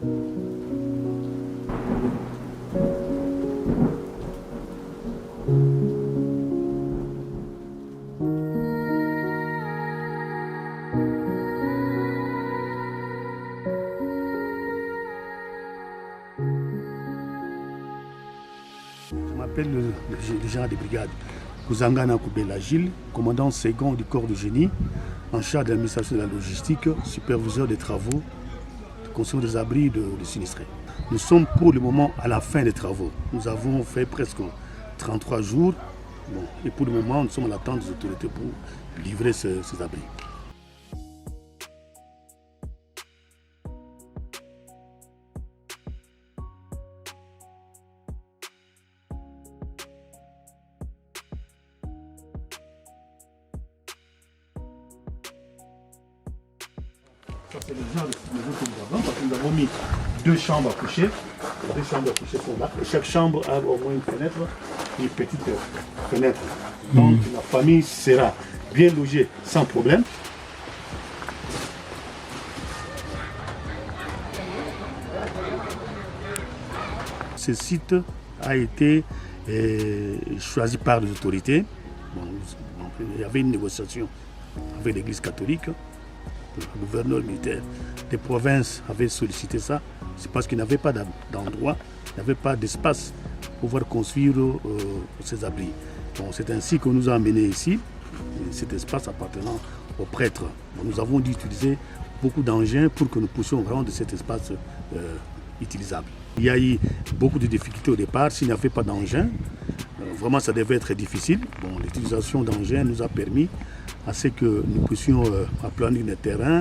Je m'appelle le général de brigade Kouzangana Koubela Gilles, commandant second du corps de génie, en charge de l'administration de la logistique, superviseur des travaux de construction des abris de sinistrés. Nous sommes pour le moment à la fin des travaux. Nous avons fait presque 33 jours et pour le moment nous sommes à l'attente des autorités pour livrer ces abris. Ça, c'est le genre de maison que nous avons, parce que nous avons mis 2 chambres à coucher. Les 2 chambres à coucher sont là. Et chaque chambre a au moins une fenêtre, une petite fenêtre. Donc la famille sera bien logée sans problème. Ce site a été choisi par les autorités. Il y avait une négociation avec l'Église catholique. Le gouverneur militaire des provinces avait sollicité ça. C'est parce qu'il n'avait pas d'endroit, il n'avait pas d'espace pour pouvoir construire ces abris. C'est ainsi qu'on nous a amenés ici, cet espace appartenant aux prêtres. Nous avons dû utiliser beaucoup d'engins pour que nous puissions rendre cet espace utilisable. Il y a eu beaucoup de difficultés au départ. S'il n'y avait pas d'engins, vraiment ça devait être difficile. L'utilisation d'engins nous a permis à ce que nous puissions aplanir les terrains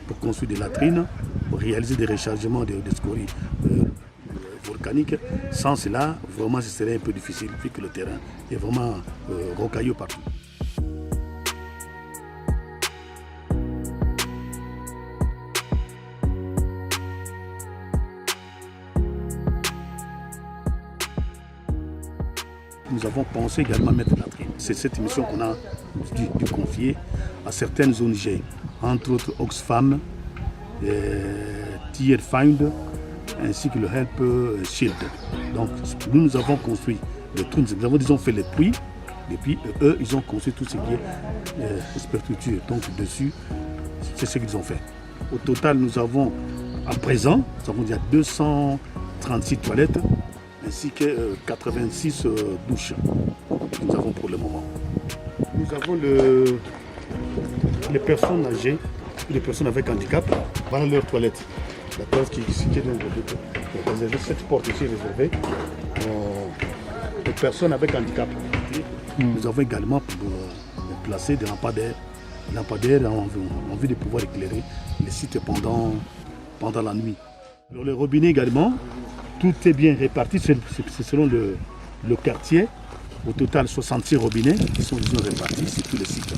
pour construire des latrines, pour réaliser des rechargements de scories volcaniques. Sans cela, vraiment ce serait un peu difficile vu que le terrain est vraiment rocailleux partout. Nous avons pensé également à mettre la latrine. C'est cette mission qu'on a dû confier à certaines ONG, entre autres Oxfam, Tier Find, ainsi que le Help Shield. Donc nous avons construit le trou, nous avons disons fait les puits, et puis eux ils ont construit tout ce qui est superstructure. Donc dessus, c'est ce qu'ils ont fait. Au total, nous avons à présent, nous avons déjà 236 toilettes, ainsi que 86 douches que nous avons pour le moment. Nous avons les personnes âgées, les personnes avec handicap, dans leur toilette. La toilette qui est située dans cette porte ici réservée aux personnes avec handicap. Nous avons également placé des lampadaires en vue de pouvoir éclairer les sites pendant la nuit. Alors, les robinets également, tout est bien réparti, c'est selon le quartier. Au total, 66 robinets qui sont répartis sur tous les sites.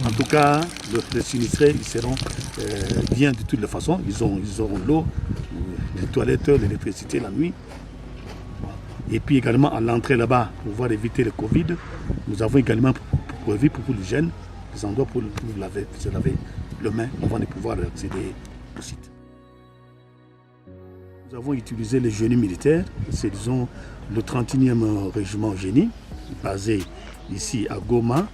En tout cas, les sinistrés ils seront bien de toutes les façons. Ils auront l'eau, les toilettes, l'électricité la nuit. Et puis également à l'entrée là-bas, pour pouvoir éviter le Covid, nous avons également prévu pour les jeunes des endroits pour se laver les mains avant de pouvoir accéder au site. Nous avons utilisé les génies militaires, c'est disons le 31e régiment génie, basé ici à Goma,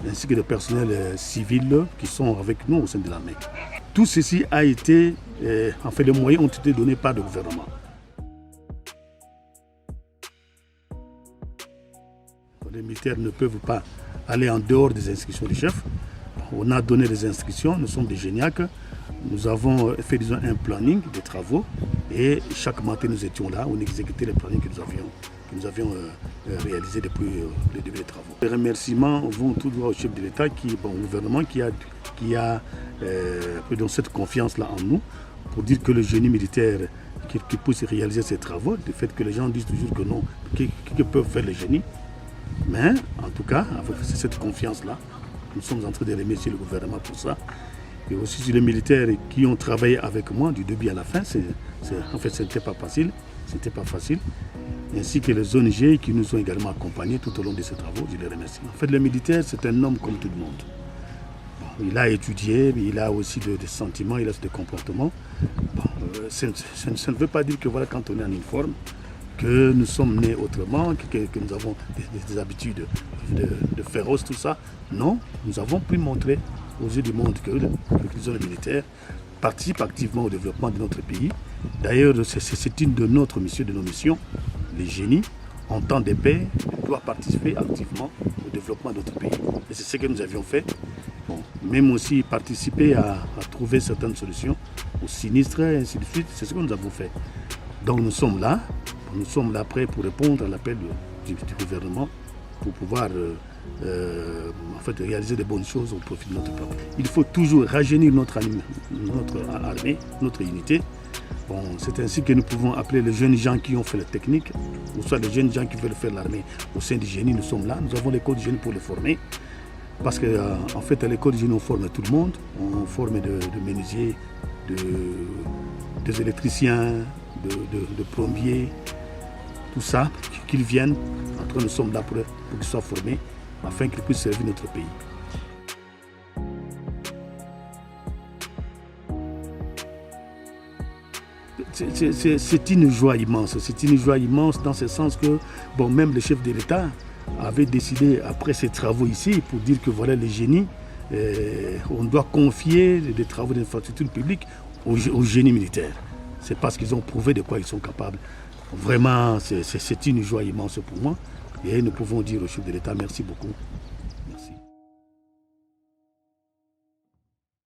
ainsi que le personnel civil qui sont avec nous au sein de l'armée. Tout ceci a été, en fait les moyens ont été donnés par le gouvernement. Les militaires ne peuvent pas aller en dehors des instructions du chef. On a donné des instructions, nous sommes des géniaques. Nous avons fait disons, un planning des travaux et chaque matin nous étions là, on exécutait les plannings que nous avions réalisés depuis le début des travaux. Les remerciements vont tout droit au chef de l'État, au gouvernement qui a donné cette confiance-là en nous pour dire que le génie militaire qui puisse réaliser ces travaux, le fait que les gens disent toujours que non, que peuvent faire les génies. Mais en tout cas, avec cette confiance-là, nous sommes en train de remercier le gouvernement pour ça. Et aussi sur les militaires qui ont travaillé avec moi du début à la fin, en fait ce n'était pas facile, ainsi que les ONG qui nous ont également accompagnés tout au long de ces travaux, je les remercie. En fait le militaire c'est un homme comme tout le monde. il a étudié, mais il a aussi des sentiments, il a des comportements. Bon, ça ne veut pas dire que voilà, quand on est en uniforme, que nous sommes nés autrement, que nous avons des habitudes de féroces, tout ça. Non, nous avons pu montrer aux yeux du monde que les militaires participent activement au développement de notre pays. D'ailleurs, c'est une de nos missions, les génies, en temps de paix, doivent participer activement au développement de notre pays. Et c'est ce que nous avions fait. Bon, même aussi participer à trouver certaines solutions aux sinistres, et ainsi de suite. C'est ce que nous avons fait. Donc nous sommes là prêts pour répondre à l'appel du gouvernement pour pouvoir réaliser de bonnes choses au profit de notre peuple. Il faut toujours rajeunir notre armée, notre unité. Bon, c'est ainsi que nous pouvons appeler les jeunes gens qui ont fait la technique, ou soit les jeunes gens qui veulent faire l'armée au sein du génie. Nous sommes là, nous avons l'école du génie pour les former. Parce qu'en fait, à l'école du génie, on forme tout le monde. On forme de menuisiers, des électriciens, de plombiers, tout ça, qu'ils viennent. Après, nous sommes là pour qu'ils soient formés, afin qu'ils puissent servir notre pays. C'est une joie immense. C'est une joie immense dans ce sens que, bon, même le chef de l'État avait décidé, après ses travaux ici, pour dire que voilà les génies, on doit confier des travaux d'infrastructure publique aux génies militaires. C'est parce qu'ils ont prouvé de quoi ils sont capables. Vraiment, c'est une joie immense pour moi. Et nous pouvons dire au chef de l'État merci beaucoup.